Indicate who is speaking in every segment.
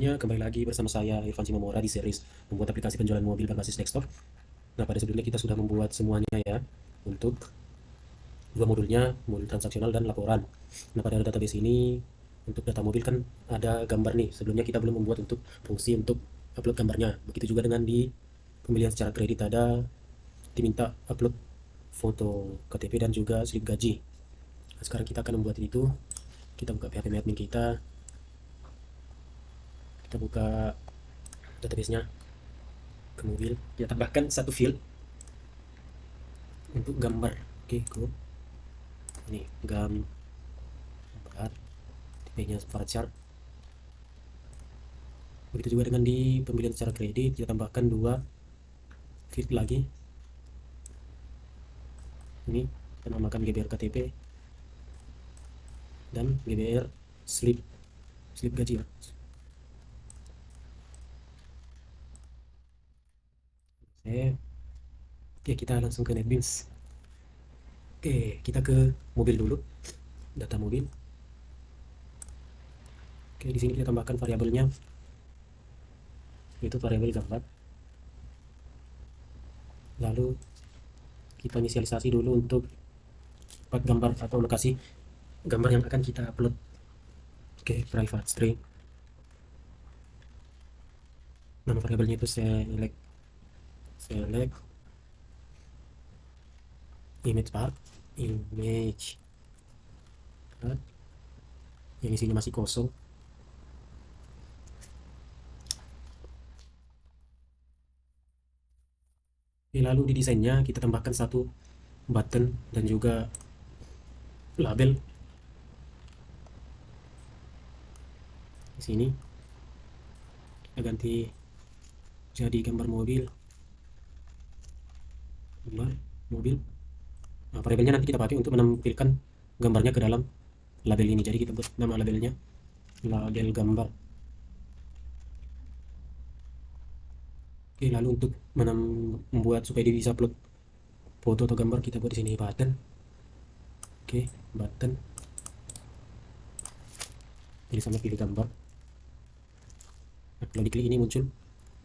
Speaker 1: Ya, kembali lagi bersama saya Irfan Simamora di series membuat aplikasi penjualan mobil berbasis desktop. Nah, pada sebelumnya kita sudah membuat semuanya ya untuk dua modulnya, modul transaksional dan laporan. Nah, pada database ini untuk data mobil kan ada gambar nih. Sebelumnya kita belum membuat untuk fungsi untuk upload gambarnya. Begitu juga dengan di pembelian secara kredit ada diminta upload foto KTP dan juga slip gaji. Nah, sekarang kita akan membuat itu. Kita buka PHP admin kita buka database-nya ke mobil. Kita tambahkan satu field untuk gambar. Oke, go. Ini gambar, tipenya chart. Begitu juga dengan di pembelian secara kredit, kita tambahkan dua field lagi. Ini kita namakan GBR KTP dan GBR slip slip gaji ya. Oke, kita langsung ke NetBeans. Oke, kita ke mobil dulu, data mobil. Oke, di sini kita tambahkan variabelnya, yaitu variabel gambar. Lalu kita inisialisasi dulu untuk part gambar atau lokasi gambar yang akan kita upload. Oke, private string. Nama variabelnya itu select image part, yang isinya masih kosong. Lalu di desainnya kita tambahkan satu button dan juga label di sini. Kita ganti jadi gambar mobil. Nah, variabelnya nanti kita pakai untuk menampilkan gambarnya ke dalam label ini. Jadi kita buat nama labelnya label gambar. Oke, lalu untuk membuat supaya dia bisa upload foto atau gambar, kita buat di sini button. Oke, button. Pilih sama pilih gambar. Nah, kalau diklik ini muncul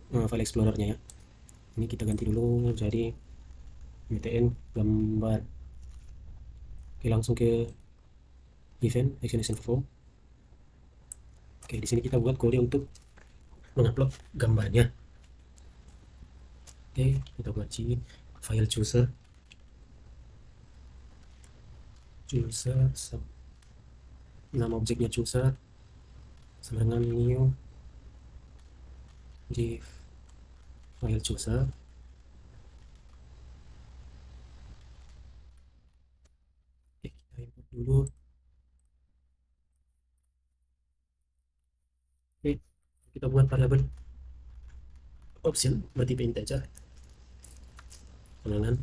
Speaker 1: file explorernya ya. Ini kita ganti dulu jadi btn gambar. Oke, langsung ke event action form. Oke, di sini kita buat kode untuk mengupload gambarnya. Oke, kita buat file chooser nama objeknya chooser sama dengan new di file chooser. Oke, kita import dulu. Oke, kita buat variabel option bertipe integer sama dengan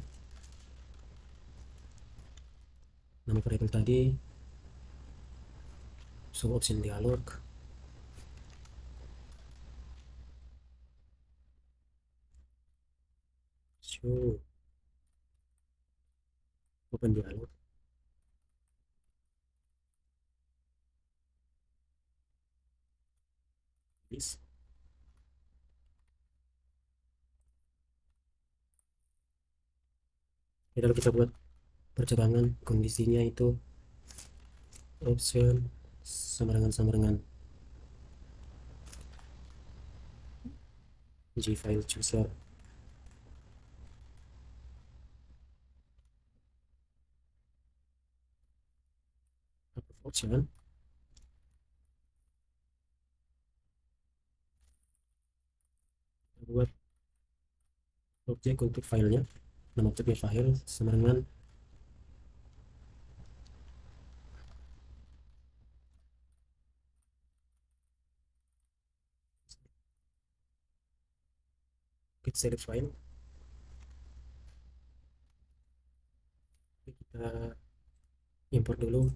Speaker 1: nama variabel tadi show option dialog. Show open dialog. This. Lalu kita buat percabangan kondisinya itu option sama dengan g file chooser. Option buat objek untuk filenya, nama objeknya file sama dengan git select file. Kita import dulu.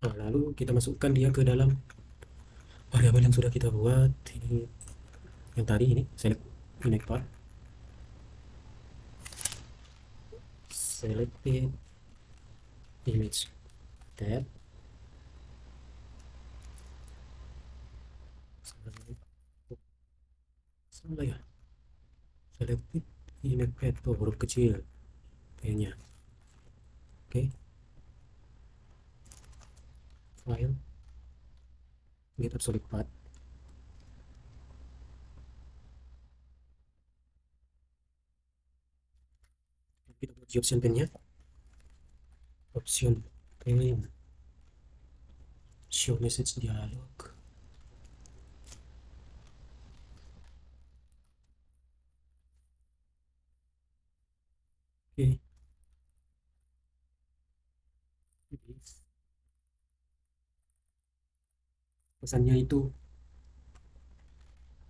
Speaker 1: Nah, lalu kita masukkan dia ke dalam variabel yang sudah kita buat. Ini yang tadi ini select image part, selected image tab. salah ya, selected image path tuh huruf kecil P-nya. Oke, file get absolute path. Kita buat di option pen-nya, option pen, show message dialog. Oke, pesannya itu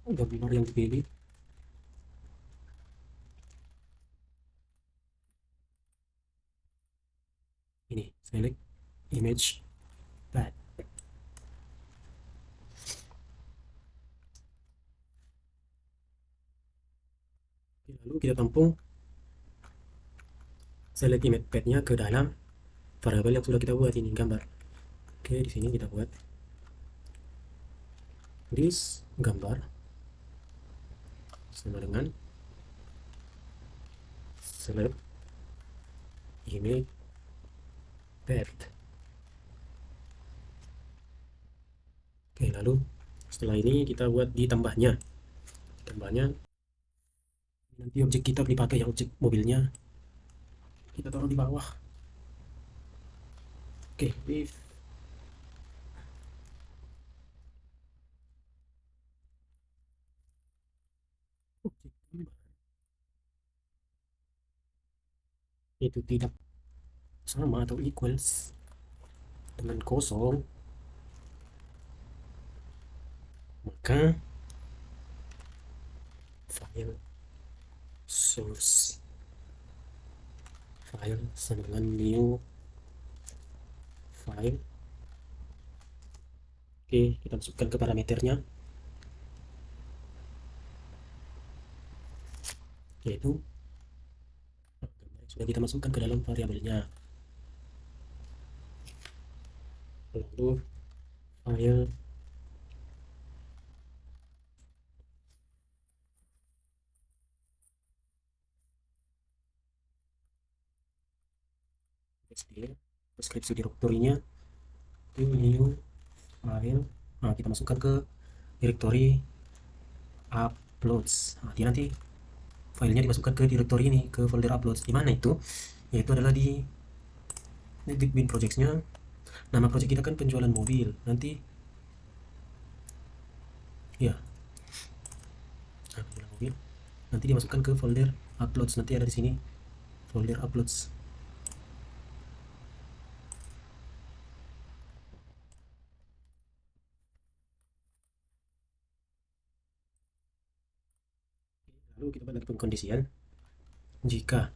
Speaker 1: gambar yang dipilih ini, select image path. Oke, lalu kita tampung select image path-nya ke dalam variabel yang sudah kita buat ini, gambar. Oke, di sini kita buat this gambar sama dengan select image path. Oke, lalu setelah ini kita buat ditambahnya. Tambahnya nanti objek kita dipakai yang objek mobilnya kita taruh di bawah. Oke, if objek gambar itu tidak sama atau equals dengan kosong, maka file source file sama dengan new file. Oke, kita masukkan ke parameternya, yaitu gambar yang sudah kita masukkan ke dalam variabelnya. Lalu file deskripsi direktorinya itu new file. Nah, kita masukkan ke direktori uploads. Nah, dia nanti filenya dimasukkan ke direktori ini, ke folder uploads. Di mana itu? Yaitu adalah di bin projects-nya. Nama project kita kan penjualan mobil. Nanti ya, penjualan mobil. Nanti dimasukkan ke folder uploads. Nanti ada di sini folder uploads. Lalu kita buat lagi pengkondisian. Jika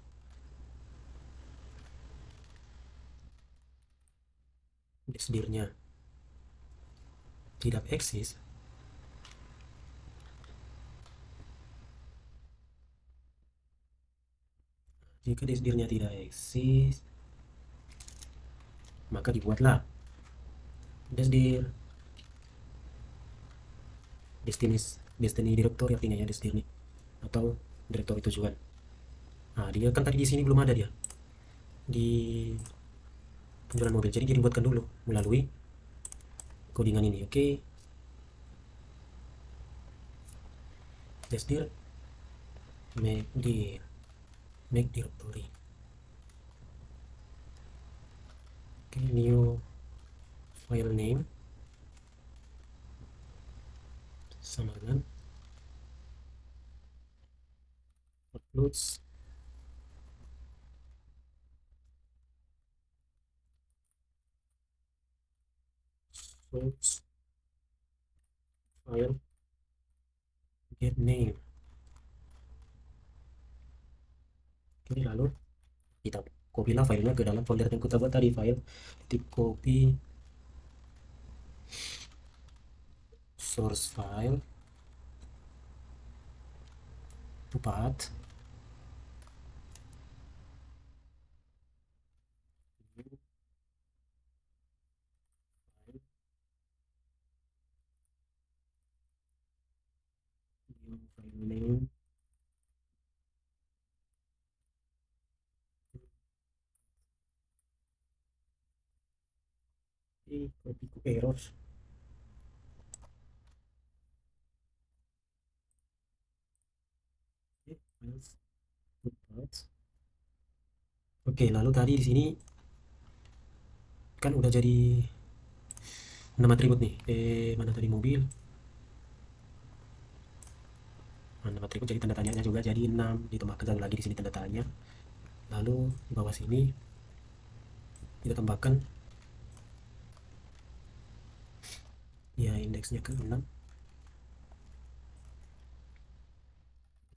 Speaker 1: desdirnya tidak eksis, jika desdirnya tidak eksis, maka dibuatlah desdir destiny directory, artinya ya desdir ini atau direktori tujuan. Nah, dia kan tadi di sini belum ada dia di penjualan mobil, jadi dia dibuatkan dulu melalui codingan ini. Oke, desdir make directory. Oke, new file name sama dengan uploads source file get name. Oke, lalu kita copy lah filenya ke dalam folder yang kita buat tadi, file titik copy source file to path. Kopiku error. Files, footnotes. Oke, lalu tadi di sini kan udah jadi 6 atribut nih. Mana tadi mobil? 6 atribut jadi tanda tanyanya juga jadi 6, ditambahkan satu lagi di sini tanda tanya. Lalu di bawah sini kita tambahkan ya indeksnya ke 6.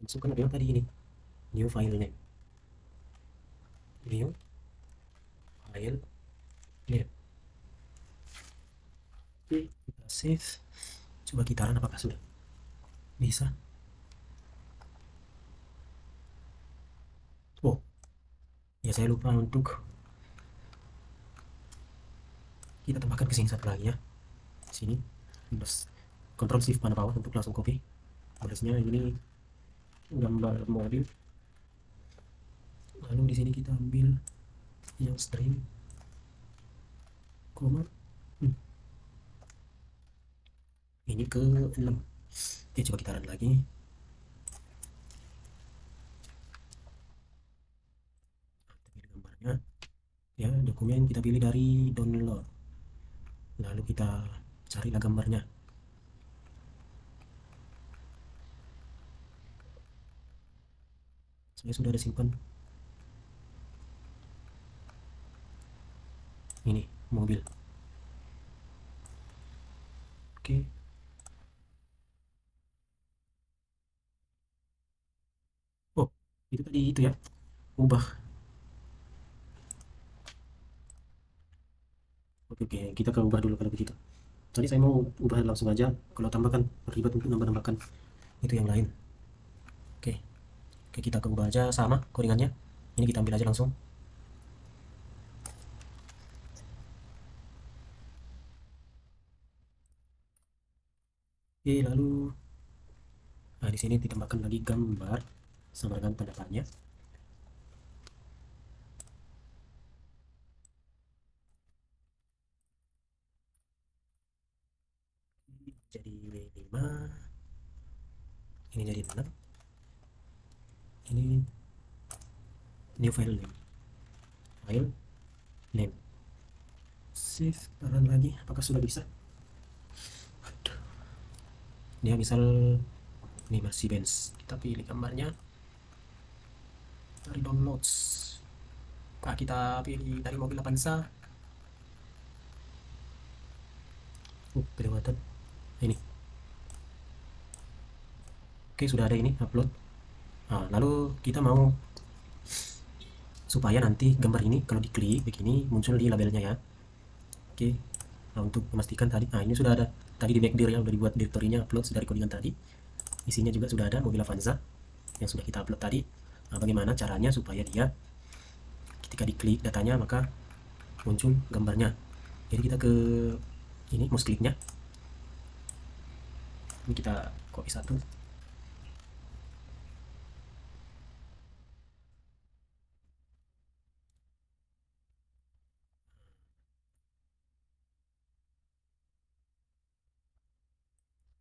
Speaker 1: Masukkan yang tadi ini. New file name. New file name. Oke, kita save. Coba gitaran apakah sudah bisa? Oh, ya saya lupa untuk kita tambahkan ke sini satu lagi ya. Sini, terus Ctrl Shift panah bawah untuk langsung copy. Tulisnya ini gambar mobil. Lalu di sini kita ambil yang string, koma. Ini ke 6. Oke, coba kita run lagi. Kita pilih gambarnya. Ya, dokumen kita pilih dari download. Lalu kita carilah gambarnya. Saya sudah ada simpan. Ini mobil. Oke. Oh, itu tadi itu ya. Ubah. Oke, kita ke ubah dulu kalau begitu. Tadi saya mau ubah langsung aja. Kalau tambahkan ribet untuk nambah-nambahkan itu yang lain. Oke. Oke, kita ke ubah aja sama codingannya. Ini kita ambil aja langsung. Oke, lalu nah di sini ditambahkan lagi gambar sama dengan tanda tanya. Jadi 5, ini jadi 6. Ini new file name. File name. Save, taruh lagi. Apakah sudah bisa? Aduh. Dia misal ini masih Benz. Kita pilih gambarnya dari downloads. Nah, kita pilih dari mobil Avanza. Kelewatan. Ini. Oke, sudah ada ini upload. Nah, lalu kita mau supaya nanti gambar ini kalau diklik begini muncul di labelnya ya. Oke. Nah, untuk memastikan tadi, nah ini sudah ada tadi di backdir ya, udah dibuat direktorinya upload dari codingan tadi. Isinya juga sudah ada mobil Avanza yang sudah kita upload tadi. Nah, bagaimana caranya supaya dia ketika diklik datanya maka muncul gambarnya. Jadi kita ke ini mouse kliknya. Ini kita copy satu.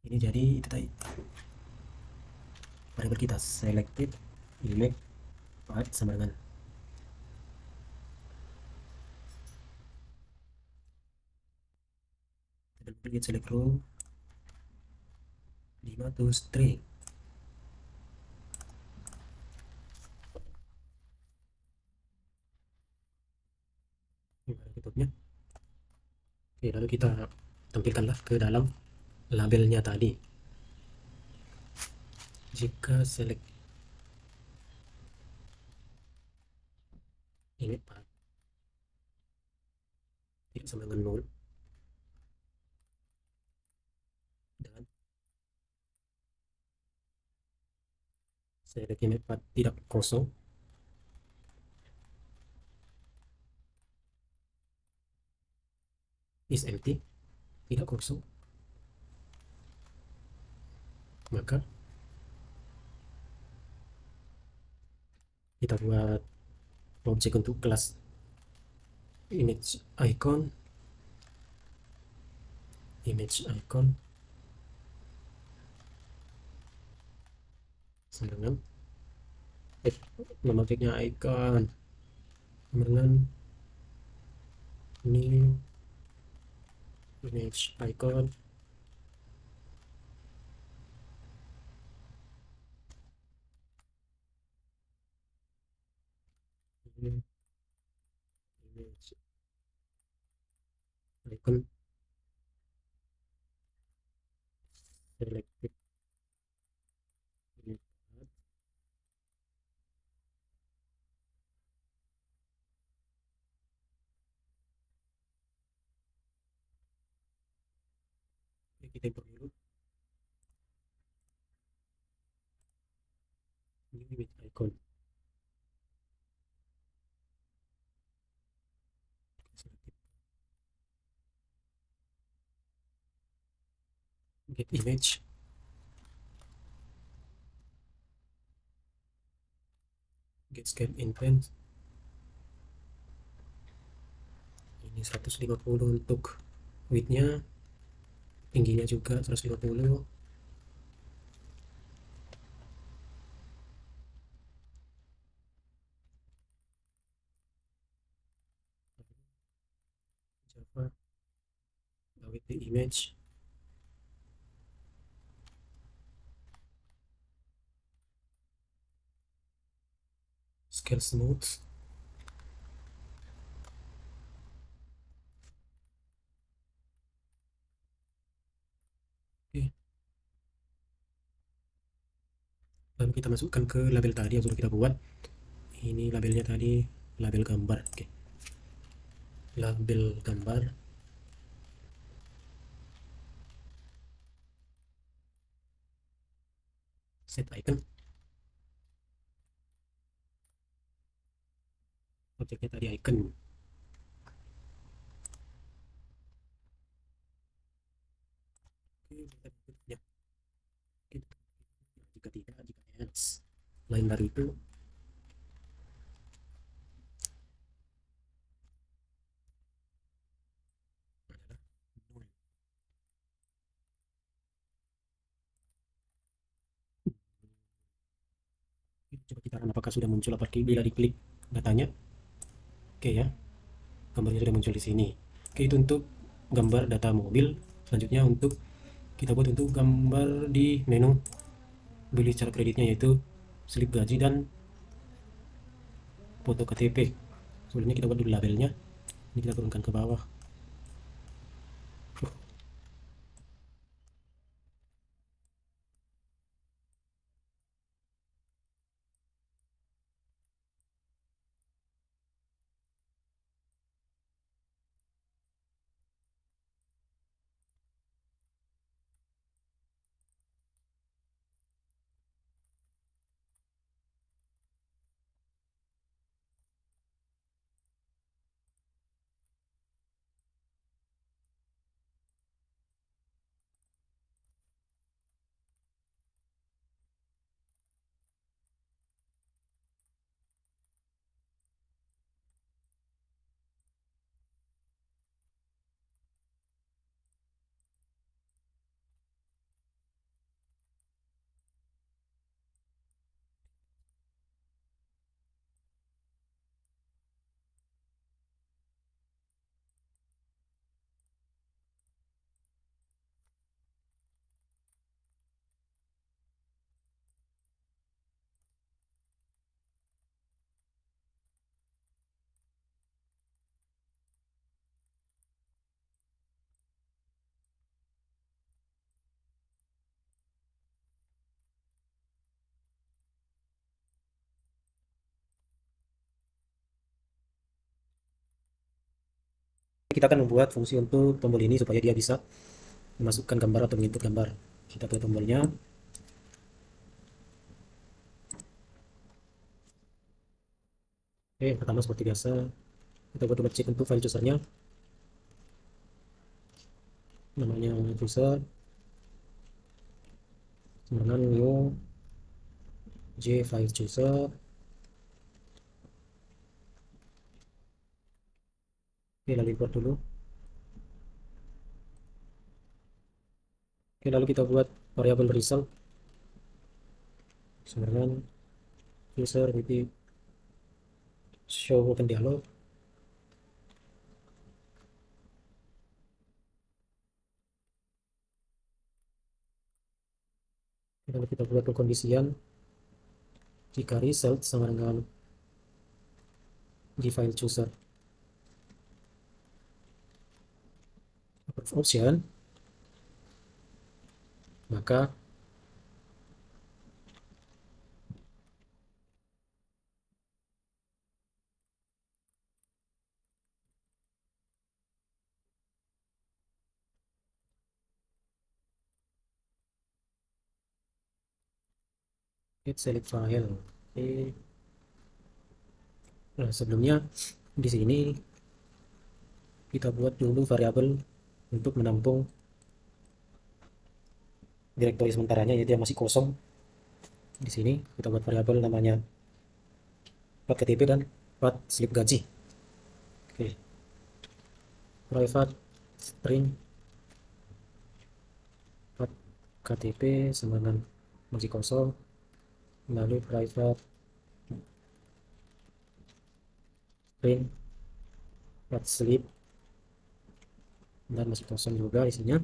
Speaker 1: Ini jadi itu tadi variabel kita selected image path sama dengan get select row 5 to string. Ini tutupnya. Oke, lalu kita tampilkanlah ke dalam labelnya tadi. Jika select image path tidak sama dengan 0 dan select image path tidak kosong, is empty, tidak kosong, maka kita buat objek untuk kelas image icon image icon, dengan nama icon, dengan new image icon, new image icon, selected image path. Oke, kita import dulu new image icon, selected get image, get scan intent. Ini 150 untuk widthnya, tingginya juga 150. Java with the image, scale smooth. Oke, lalu kita masukkan ke label tadi yang sudah kita buat. Ini labelnya tadi, label gambar. Oke, label gambar, set icon, objeknya tadi icon. Oke, ya. Jika tidak, jika else. Lain dari itu, adalah null. Coba kita run apakah sudah muncul apakah bila diklik datanya. Oke ya, gambarnya sudah muncul di sini. Oke, itu untuk gambar data mobil. Selanjutnya untuk kita buat untuk gambar di menu beli secara kreditnya, yaitu slip gaji dan foto KTP. Sebelumnya kita buat dulu labelnya. Ini kita turunkan ke bawah. Kita akan membuat fungsi untuk tombol ini supaya dia bisa memasukkan gambar atau menginput gambar. Kita ke tombolnya. Oke, yang pertama seperti biasa kita coba cek untuk file choosernya. Namanya chooser, kemudian new j file chooser. Oke, lalu import dulu. Oke, lalu kita buat variabel result dengan user wp show open dialog. Lalu kita buat pengkondisian jika result sama dengan di file chooser approve option, maka it select file. Oke. Nah, sebelumnya di sini kita buat dulu variabel untuk menampung direktori sementaranya, yaitu yang masih kosong. Di sini kita buat variabel namanya plat KTP dan plat slip gaji. Oke, private string plat KTP sama dengan masih kosong, lalu private string plat slip dan masih kosong juga isinya.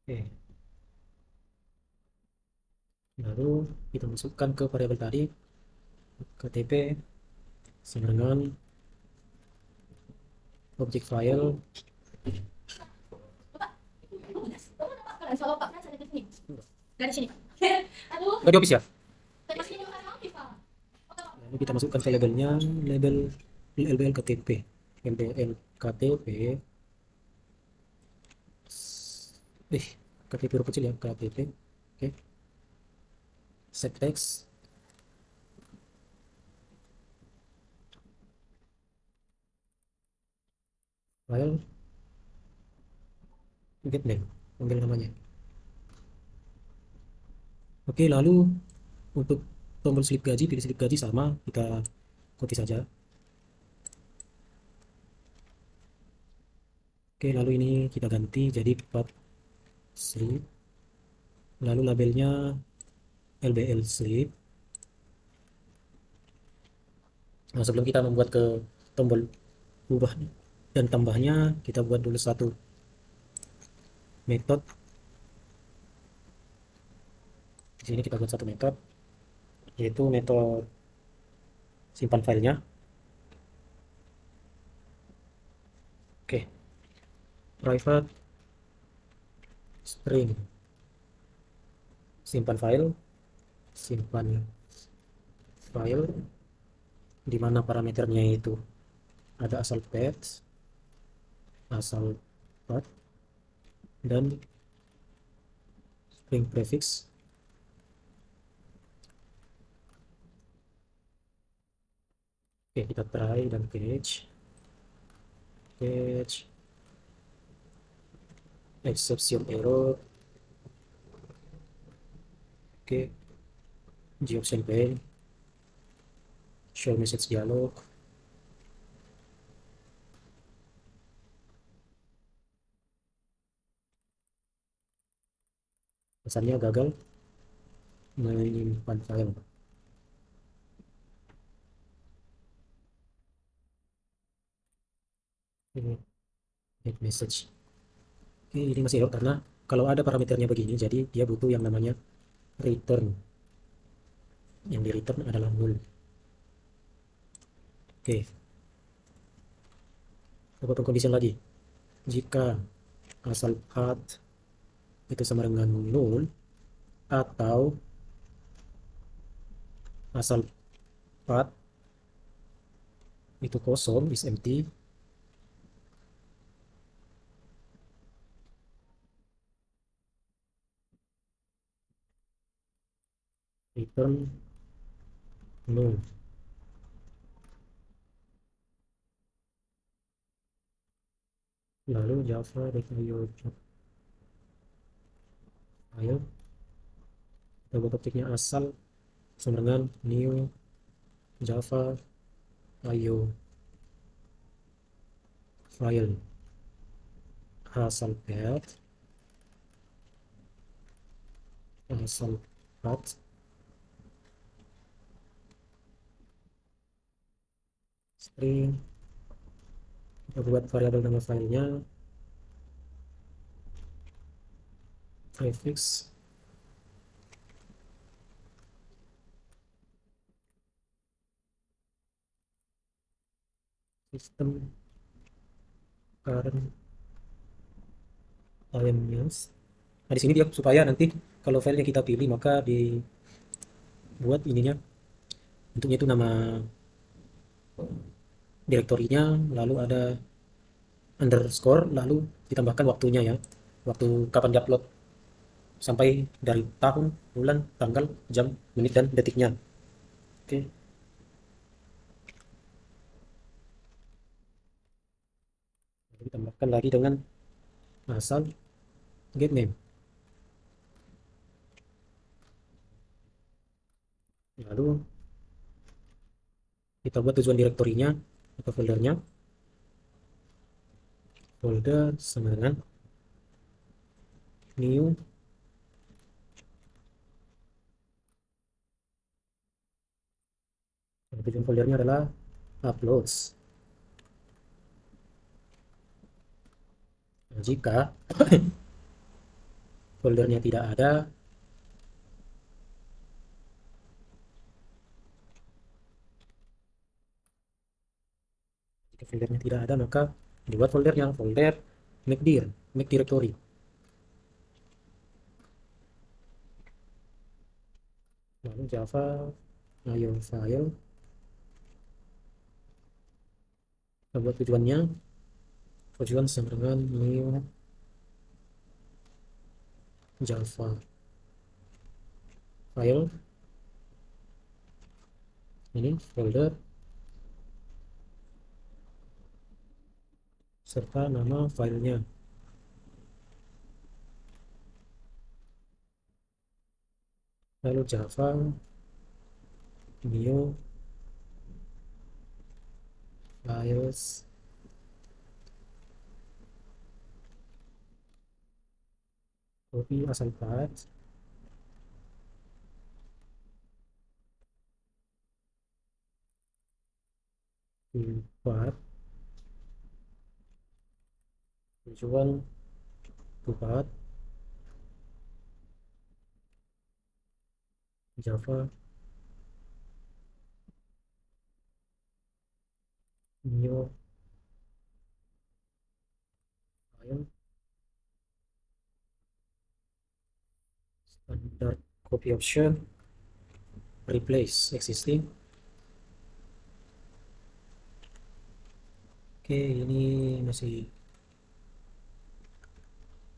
Speaker 1: Oke, lalu kita masukkan ke variabel tadi KTP sama dengan objek file.
Speaker 2: Dari sini. Aduh,
Speaker 1: Nggak di office ya?
Speaker 2: dari sini juga kan aktif, Pak.
Speaker 1: Lalu kita masukkan ke labelnya, label LBL KTP, LBL KTP, KTP huruf kecil ya, KTP. Oke, set text, file, get name, ambil namanya. Oke, lalu untuk tombol slip gaji, pilih slip gaji sama, kita copy saja. Oke, lalu ini kita ganti jadi plat slip, lalu labelnya LBL slip. Nah, sebelum kita membuat ke tombol ubah dan tambahnya, kita buat dulu satu metode. Di sini kita buat satu metode, yaitu metode simpan filenya. Oke, private string simpan file di mana parameternya itu ada asal path, asal path, dan string prefix. Oke, kita try dan catch exception error. Oke, option pane, show message dialog. Pesannya gagal menyimpan file. Ini get message. Oke, ini masih error karena kalau ada parameternya begini, jadi dia butuh yang namanya return. Yang di return adalah null. Oke, kita buat condition lagi. Jika asal path itu sama dengan null atau asal path itu kosong, is empty, return null. Lalu java.io file, kita buat objeknya asal sama dengan new java.io file. asal path, asal path, string, kita buat variabel nama filenya prefix, system current IMUs. Nah, di sini dia supaya nanti kalau filenya kita pilih maka dibuat ininya bentuknya itu nama direktorinya, lalu ada underscore, lalu ditambahkan waktunya ya, waktu kapan diupload sampai dari tahun, bulan, tanggal, jam, menit, dan detiknya. Oke, lalu ditambahkan lagi dengan asal get name, lalu kita buat tujuan direktorinya atau foldernya, folder sama dengan new, tujuan foldernya adalah uploads. Nah, jika foldernya tidak ada, jika foldernya tidak ada maka dibuat foldernya, folder make make directory. Lalu java io file, kita buat tujuannya, tujuan sama dengan new java file, ini folder serta nama filenya. Lalu java new files, copy asal path, path, tujuan to path, java new file, standard copy option, replace existing. Oke, ini masih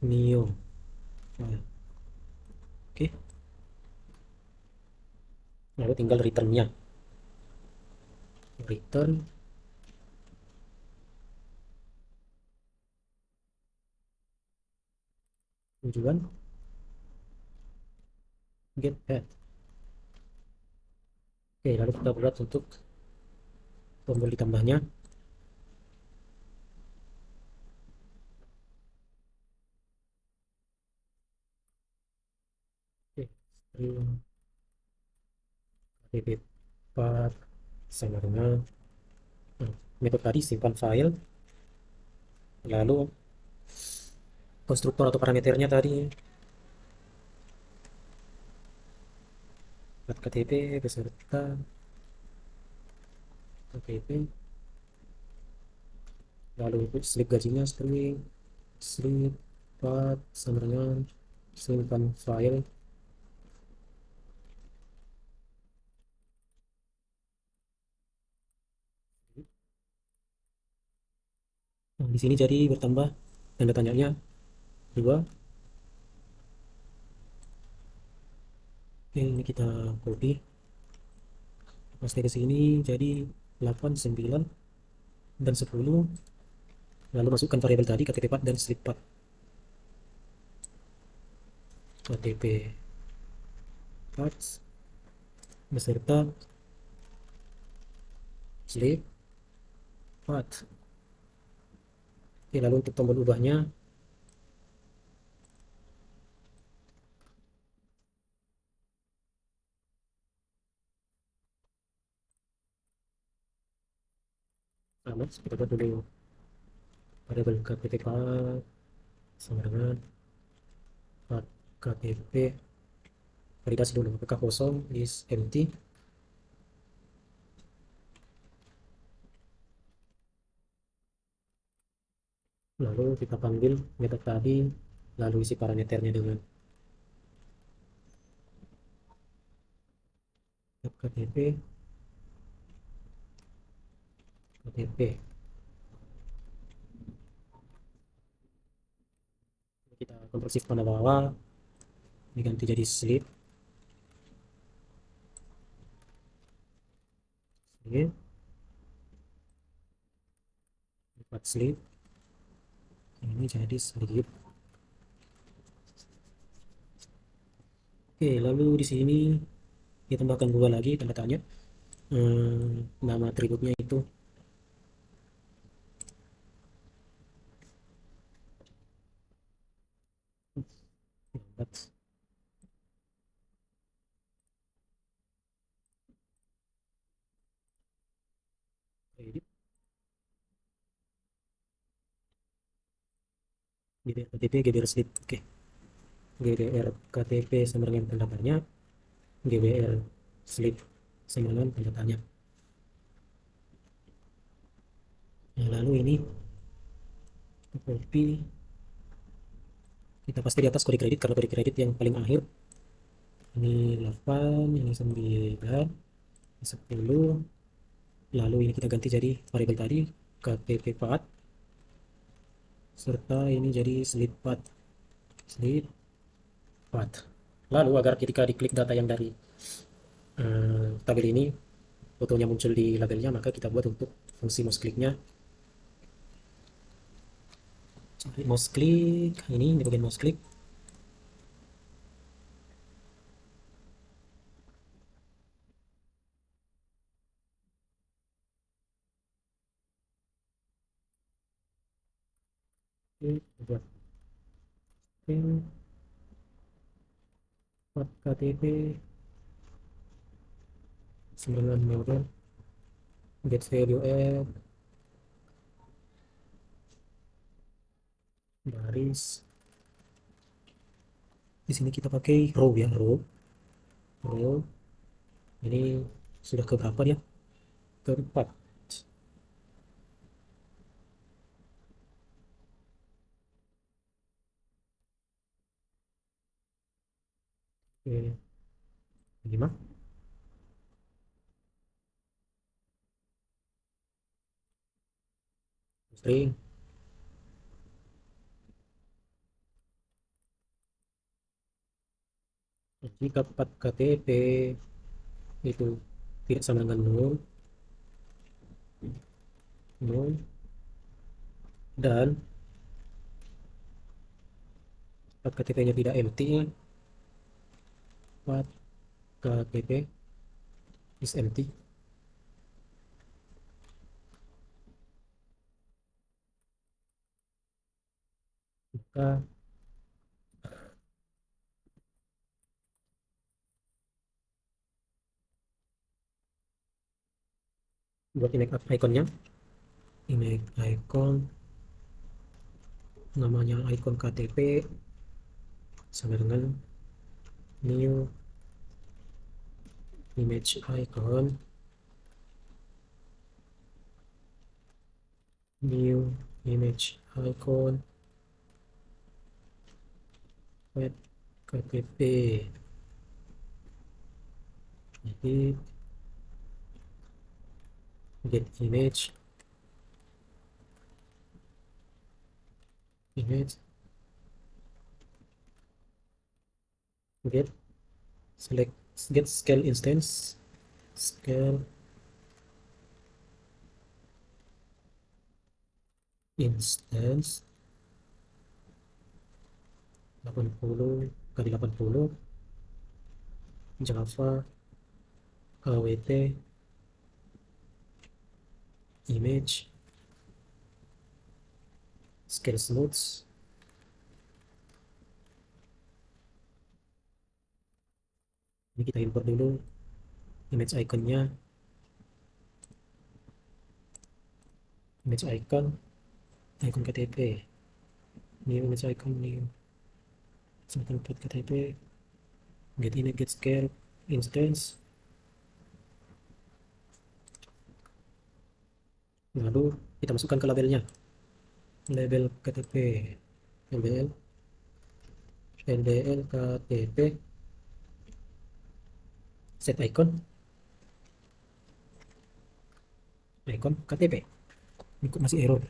Speaker 1: new file. Oke, lalu tinggal returnnya, return tujuan get path. Oke, lalu kita buat untuk tombol ditambahnya. Oke, string ktp path sama dengan metode tadi, simpan file, lalu konstruktor atau parameternya tadi path ktp beserta ktp, lalu slip gajinya string slip path sama dengan simpan file. Nah, di sini jadi bertambah tanda tanyanya 2. Oke, ini kita copy, paste ke sini jadi 8, 9, dan 10. Lalu masukkan variabel tadi ktp path dan slip path. ktp path beserta slip path. Oke, lalu untuk tombol ubahnya kita buat dulu variabel KTP path sama dengan path KTP, validasi dulu apakah kosong is empty. Lalu kita panggil method tadi, lalu isi parameternya dengan KTP KTP. Kita Ctrl Shift pada bawah, diganti jadi sleep. Sleep, sleep. Ini jadi sleep. Oke, lalu di sini kita tambahkan dua lagi tanda tanya. Nama atributnya itu lambat. Edit GBR KTP GBR sleep. Oke, GBR KTP sama dengan tanda tanya, GBR sleep sama dengan tanda tanya. Nah, lalu ini copy, kita pasti di atas kode kredit karena kode kredit yang paling akhir. Ini 8, ini 9, 10. Lalu ini kita ganti jadi variabel tadi KTP path, serta ini jadi sleep path. Lalu agar ketika diklik data yang dari tabel ini fotonya muncul di labelnya, maka kita buat untuk fungsi mouse clicknya. Cari mouse click, ini di bagian mouse click. Buat path KTP 9 model get value add baris. Di sini kita pakai row ya, row. Ini sudah ke berapa dia? Keempat. Oke, 5. String. Jika path KTP itu tidak sama dengan 0 dan path KTP-nya tidak empty, path KTP is empty, maka buat image iconnya, image icon namanya icon KTP sama dengan new image icon, path KTP. Jadi get image get select get scale instance, scale instance 80 kali 80 Java awt image scale smooth. Ini kita import dulu image iconnya, image icon, icon KTP, new image icon, new template KTP, get image, get scale instance. Lalu kita masukkan ke labelnya, label KTP, LDL KTP, set icon KTP, ikut masih error.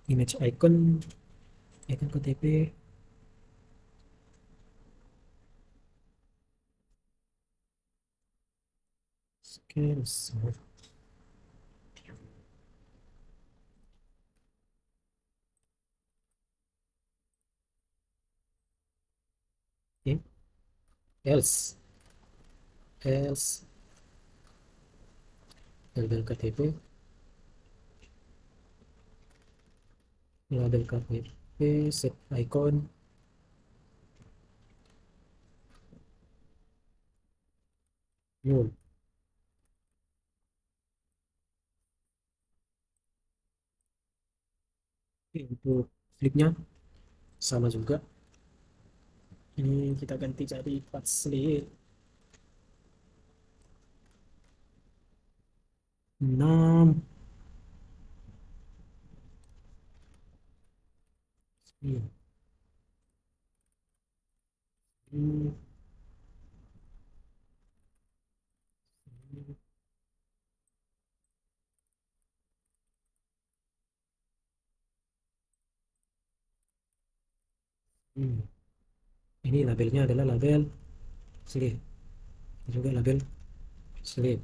Speaker 1: Image icon KTP, scale sort. Okay. else label KTP, label KTP, set icon, null. Untuk slipnya sama juga, ini kita ganti jadi 4 slip, 6 ini. Ini labelnya adalah label slip, ini juga label slip.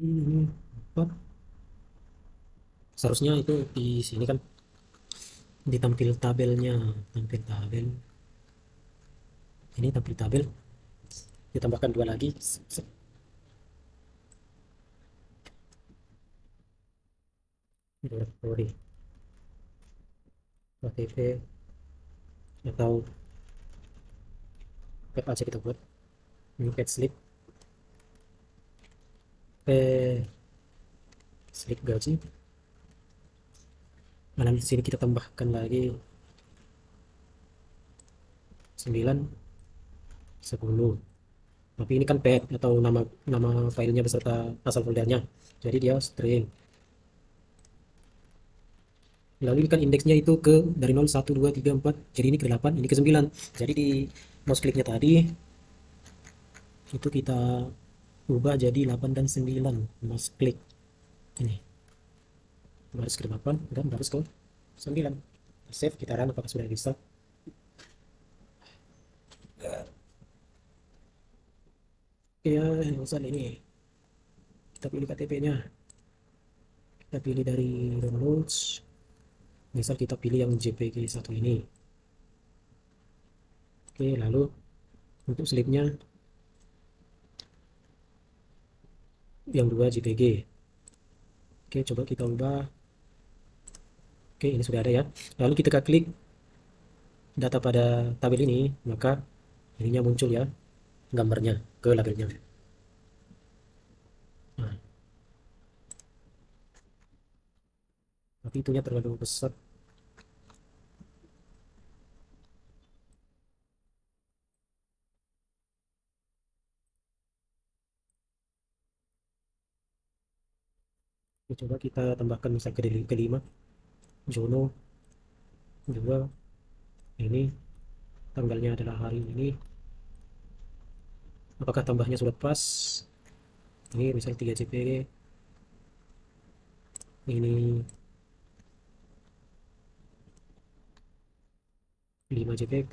Speaker 1: Ini 4. Seharusnya itu di sini kan ditampil tabelnya, tampil tabel, ini tampil tabel, ditambahkan 2 lagi. Directory KTP atau pet aja kita buat, new pet slip, slip gaji. Nah, di sini kita tambahkan lagi 9 10. Tapi ini kan pet atau nama filenya beserta asal foldernya, jadi dia string. Lalu ini kan indeksnya itu ke dari 0 1 2 3 4, jadi ini ke 8, ini ke 9. Jadi di mouse kliknya tadi itu kita ubah jadi 8 dan 9, mouse klik ini baris ke 8 dan baris ke 9. Save, kita run apakah sudah bisa. Ya, misal ini kita pilih KTP nya, kita pilih dari downloads, misal kita pilih yang JPG 1 ini. Oke, lalu untuk slipnya yang 2 JPG. Oke, coba kita ubah. Oke, ini sudah ada ya. Lalu kita klik data pada tabel ini, maka ininya muncul ya, gambarnya ke labelnya. Nah, tapi itunya terlalu besar. Coba kita tambahkan misal ke 5, Jono 2, ini tanggalnya adalah hari ini. Apakah tambahnya sudah pas? Ini misal 3 JPG, ini 5 JPG.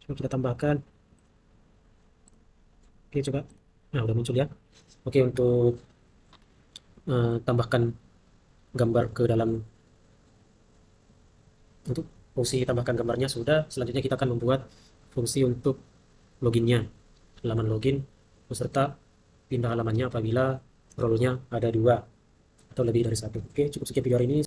Speaker 1: Coba kita tambahkan. Oke, coba. Nah, udah muncul ya. Oke, untuk tambahkan gambar ke dalam, untuk fungsi tambahkan gambarnya sudah. Selanjutnya kita akan membuat fungsi untuk loginnya, halaman login beserta pindah halamannya apabila role-nya ada 2 atau lebih dari 1. Oke, cukup sekian video hari ini.